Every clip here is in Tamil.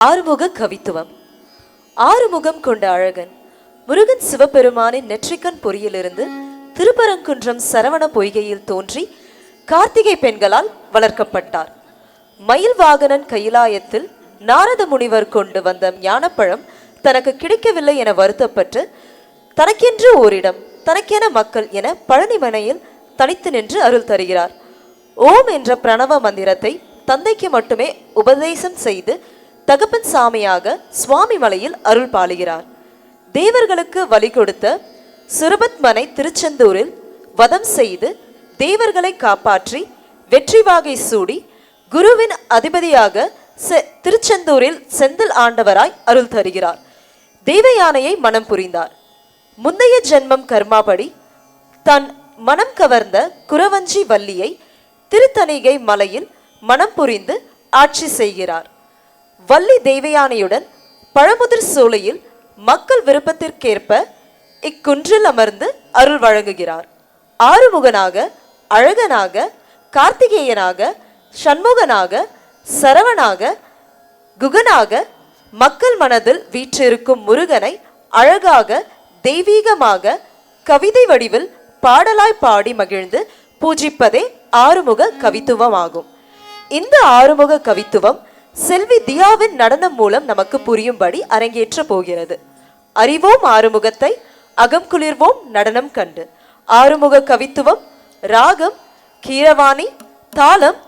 ஆறுமுக கவித்துவம். ஆறுமுகம் கொண்ட அழகன் முருகன் சிவபெருமானின் நெற்றிக்கண் பொறியிலிருந்து திருப்பரங்குன்றம் சரவண பொய்கையில் தோன்றி கார்த்திகை பெண்களால் வளர்க்கப்பட்டார். மயில் வாகனன் கைலாயத்தில் நாரத முனிவர் கொண்டு வந்த ஞானப்பழம் தனக்கு கிடைக்கவில்லை என வருத்தப்பட்டு தனக்கென்று ஓரிடம் தனக்கென மக்கள் என பழனிமனையில் தனித்து நின்று அருள் தருகிறார். ஓம் என்ற பிரணவ மந்திரத்தை தந்தைக்கு மட்டுமே உபதேசம் செய்து தகப்பன் சாமியாக சுவாமி மலையில் அருள் பாலுகிறார். தேவர்களுக்கு வழி கொடுத்த சுரபத்மனை திருச்செந்தூரில் வதம் செய்து தேவர்களை காப்பாற்றி வெற்றி வாகை சூடி குருவின் அதிபதியாக திருச்செந்தூரில் செந்தில் ஆண்டவராய் அருள் தருகிறார். தேவயானையை மனம் புரிந்தார். முந்தைய ஜென்மம் கர்மாபடி தன் மனம் கவர்ந்த குரவஞ்சி வள்ளியை திருத்தணிகை மலையில் மனம் புரிந்து ஆட்சி செய்கிறார். வள்ளி தேவயானையுடன் பழமுதிர் சோலையில் மக்கள் விருப்பத்திற்கேற்ப இக்குன்றில் அமர்ந்து அருள் வழங்குகிறார். ஆறுமுகனாக, அழகனாக, கார்த்திகேயனாக, சண்முகனாக, சரவணாக, குகனாக மக்கள் மனதில் வீற்றிருக்கும் முருகனை அழகாக தெய்வீகமாக கவிதை வடிவில் பாடலாய் பாடி மகிழ்ந்து பூஜிப்பதே ஆறுமுக கவித்துவமாகும். இந்த ஆறுமுக கவித்துவம் செல்வி தியாவின் நடனம் மூலம் நமக்கு புரியும்படி அரங்கேற்ற போகிறது. அறிவோம் ஆறுமுகத்தை, அகம் குளிர்வோம் நடனம் கண்டு. ஆறுமுக கவித்துவம் ராகம் கீரவாணி, தாளம்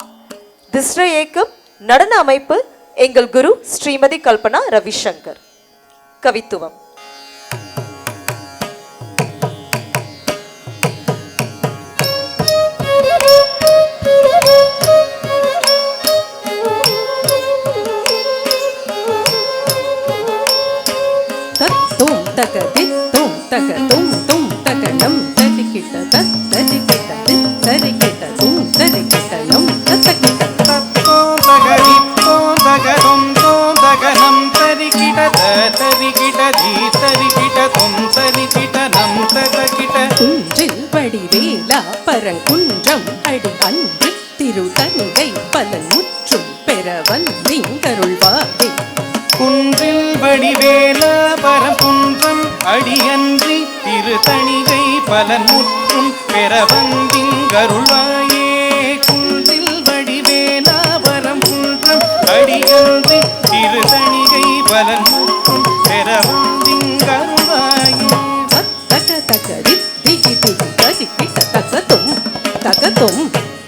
திஸ்ர ஏக்கம், நடன அமைப்பு எங்கள் குரு ஸ்ரீமதி கல்பனா ரவிசங்கர். கவித்துவம். தகதித்தும் தகதும் தும் தகனம் தரிக்கிட்ட தரிக்கிட்ட தரிக்கிட்ட தும் தரிக்கிட்ட நம் தரிக்கிட்ட தத்தோம் தகதித்தும் தகதும் தும் தகனம் தரிக்கிட்ட தரிக்கிட்ட தி தரிக்கிட்ட தும் தரிக்கிட்ட நம் தரிக்கிட்ட குன்றில் வடிவேலா பரங்குன்றம் அடி அன்று திருத்தணிகை பலன் முற்றும் பெற வந்தருள்வாதே. குன்றில் வடிவேலா பரங்குன்றம் அடியன்றி திருத்தணிகை பலன் முற்றும் பெற வந்திங்கருள்வாயே. குன்றில் வடிவேலா பரங்குன்றம் அடியன்றி திருத்தணிகை பலன் முற்றும் பெற வந்திங்கருள்வாயே. தக தகரி திகி திகி தரிக்கிட்ட தகதும் தகதும்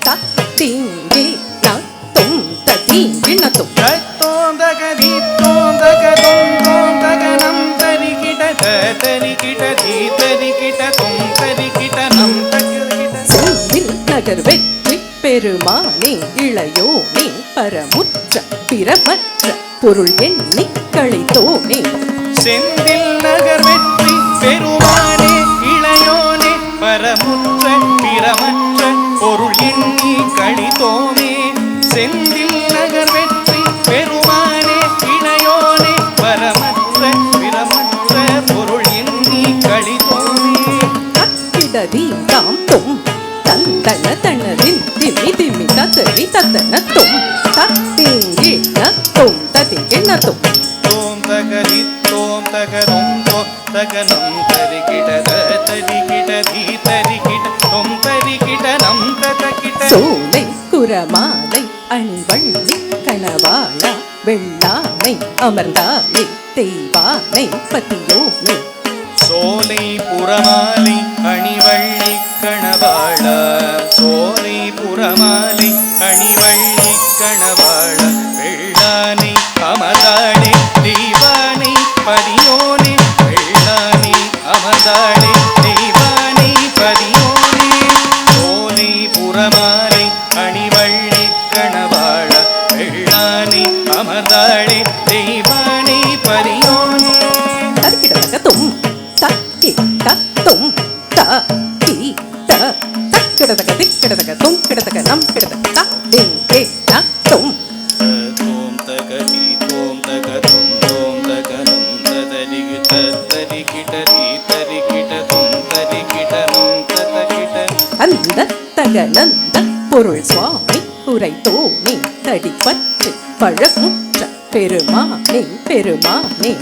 தத்திங்கே நத்தும் ததீங்கி நத்தும் தத்தோம் தகதி நகர் வெற்றி பெருமானே இளையோனே பரமுற்ற பிரமற்ற பொருள் எண்ணி கழித்தோனே. செந்தில் நகர் வெற்றி பெருமானே இளையோனே பரமுற்ற பிரமற்ற பொருள் எண்ணி கழித்தோனே. செந்தில் நகர் வெற்றி பெருமானே இளையோனே பரமற்ற பிரமற்ற பொருள் எண்ணி கழித்தோனே. தக்கிடதி தாம் தும் தந்தன தனதின் திமி திமி தத்தரி தத்தனத்தும் தத்திங்கி நத்தும் தத்திங்கி நத்தும் தோம் தகரி தோம் தகரும் தோ தகனம் தரிகிட தரிகிட தி தரிகிட தொம் தரிகிட நம் ததகிட. சோலை குரமாலை அணிவள்ளி கணவாளா வெள்ளானை அமர்ந்தாளே தெய்வானை பத்தியோனே. சோலை புறமாலை அணிவள்ளி கணவாள சோலை புறமாலை அணிவள்ளி கணவாள வெள்ளானை அமர்ந்தாளே தெய்வானை பதியோனே. வெள்ளானை அமர்ந்தாளே தெய்வானை பதியோனே. சோலை புறமாலை அணிவள்ளி கணவாள வெள்ளானை அமர்ந்தாளே தெய்வானை பதியோனே. தக்கிடதகதும் தக்கி தத்தும் தக்கி தக்கிடதக திக்கிடதக தும் கிடதக நம் கிடதக தே நத்தும் தோம் தகதி தோம் தகதும் தோம் தகனம் ததரிகிட தரிகிட தி தரிகிட தும் தரிகிட நம் ததகிட. அந்த தகனந்த பொருள் சுவாமி உரைத்தோனே தடிப்பற்று பழமுற்ற பெருமானே பெருமானே